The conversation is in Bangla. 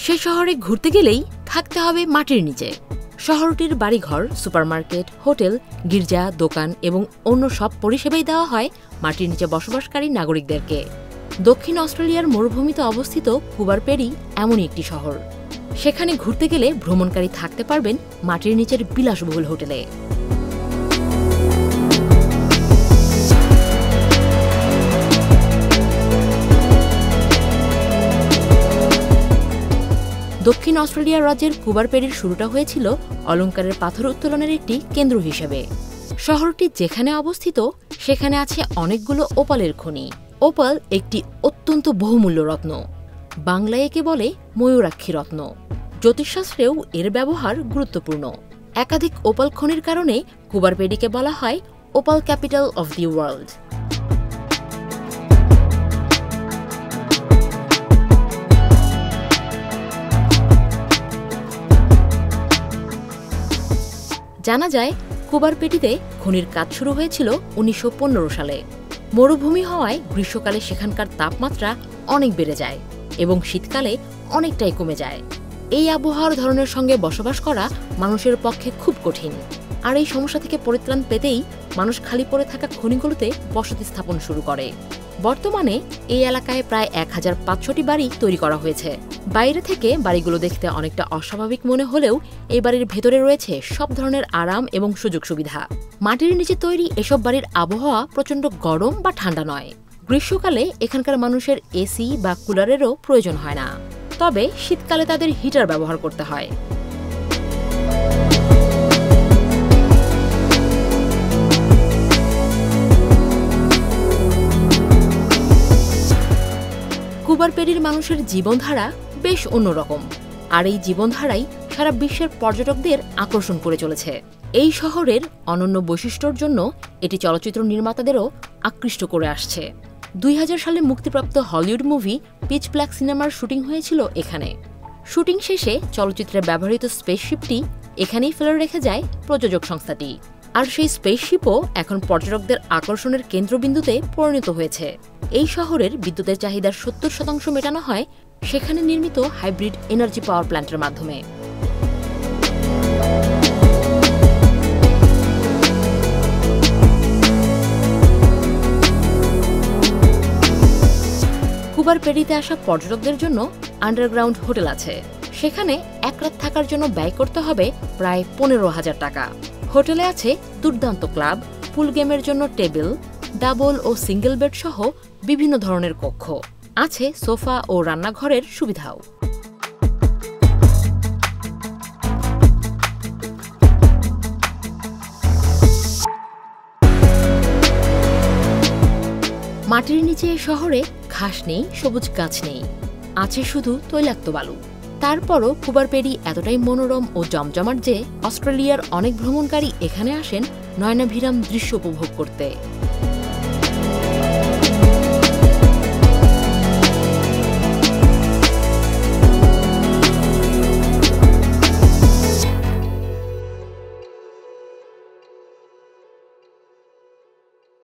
সে শহরে ঘুরতে গেলেই থাকতে হবে মাটির নিচে। শহরটির বাড়িঘর, সুপারমার্কেট, হোটেল, গির্জা, দোকান এবং অন্য সব পরিষেবাই দেওয়া হয় মাটির নিচে বসবাসকারী নাগরিকদেরকে। দক্ষিণ অস্ট্রেলিয়ার মরুভূমিতে অবস্থিত কুবার পেরি এমনই একটি শহর। সেখানে ঘুরতে গেলে ভ্রমণকারী থাকতে পারবেন মাটির নিচের বিলাসবহুল হোটেলে। দক্ষিণ অস্ট্রেলিয়া রাজ্যের কুবার পেরির শুরুটা হয়েছিল অলঙ্কারের পাথর উত্তোলনের একটি কেন্দ্র হিসেবে। শহরটি যেখানে অবস্থিত সেখানে আছে অনেকগুলো ওপালের খনি। ওপাল একটি অত্যন্ত বহুমূল্য রত্ন, বাংলায় একে বলে ময়ূরাক্ষী রত্ন। জ্যোতিষশাস্ত্রেও এর ব্যবহার গুরুত্বপূর্ণ। একাধিক ওপাল খনির কারণে কুবার পেরিকে বলা হয় opal capital of the world. জানা যায় কুবার পেটিতে খনির কাজ শুরু হয়েছিল ১৯১৫ সালে। মরুভূমি হওয়ায় গ্রীষ্মকালে সেখানকার তাপমাত্রা অনেক বেড়ে যায় এবং শীতকালে অনেকটাই কমে যায়। এই আবহাওয়ার ধরনের সঙ্গে বসবাস করা মানুষের পক্ষে খুব কঠিন। আর এই সমস্যা থেকে পরিত্রাণ পেতেই মানুষ খালি পড়ে থাকা খনিগুলোতে বসতি স্থাপন শুরু করে। বর্তমানে এই এলাকায় প্রায় ১৫০০টি বাড়ি তৈরি করা হয়েছে। বাইরে থেকে বাড়িগুলো দেখতে অনেকটা অস্বাভাবিক মনে হলেও এই বাড়ির ভেতরে রয়েছে সব ধরনের আরাম এবং সুযোগ সুবিধা। মাটির নিচে তৈরি এসব বাড়ির আবহাওয়া প্রচণ্ড গরম বা ঠান্ডা নয়। গ্রীষ্মকালে এখানকার মানুষের এসি বা কুলারেরও প্রয়োজন হয় না, তবে শীতকালে তাদের হিটার ব্যবহার করতে হয়। কুবার পেরির মানুষের জীবনধারা বেশ অন্যরকম, আর এই জীবনধারাই সারা বিশ্বের পর্যটকদের আকর্ষণ করে চলেছে। এই শহরের অনন্য বৈশিষ্ট্যর জন্য এটি চলচ্চিত্র নির্মাতাদেরও আকৃষ্ট করে আসছে। ২০০০ সালে মুক্তিপ্রাপ্ত হলিউড মুভি পিচ ব্ল্যাক সিনেমার শুটিং হয়েছিল এখানে। শুটিং শেষে চলচ্চিত্রে ব্যবহৃত স্পেসশিপটি এখানেই ফেলে রেখে যায় প্রযোজক সংস্থাটি। আর সেই স্পেসশিপও এখন পর্যটকদের আকর্ষণের কেন্দ্রবিন্দুতে পরিণত হয়েছে। এই শহরের বিদ্যুতের চাহিদার ৭০% মেটানো হয় সেখানে নির্মিত হাইব্রিড এনার্জি পাওয়ার প্ল্যান্টের মাধ্যমে। কুবার পেরিতে আসা পর্যটকদের জন্য আন্ডারগ্রাউন্ড হোটেল আছে। সেখানে এক রাত থাকার জন্য ব্যয় করতে হবে প্রায় ১৫,০০০ টাকা। হোটেলে আছে দুর্দান্ত ক্লাব, পুল গেমের জন্য টেবিল, ডাবল ও সিঙ্গেল বেড সহ বিভিন্ন ধরনের কক্ষ। আছে সোফা ও রান্নাঘরের সুবিধাও। মাটির নিচে শহরে ঘাস নেই, সবুজ গাছ নেই, আছে শুধু তৈলাক্ত বালু। তারপরও কুবার পেরি এতটাই মনোরম ও জমজমাট যে অস্ট্রেলিয়ার অনেক ভ্রমণকারী এখানে আসেন নয়নাভিরাম দৃশ্য উপভোগ করতে।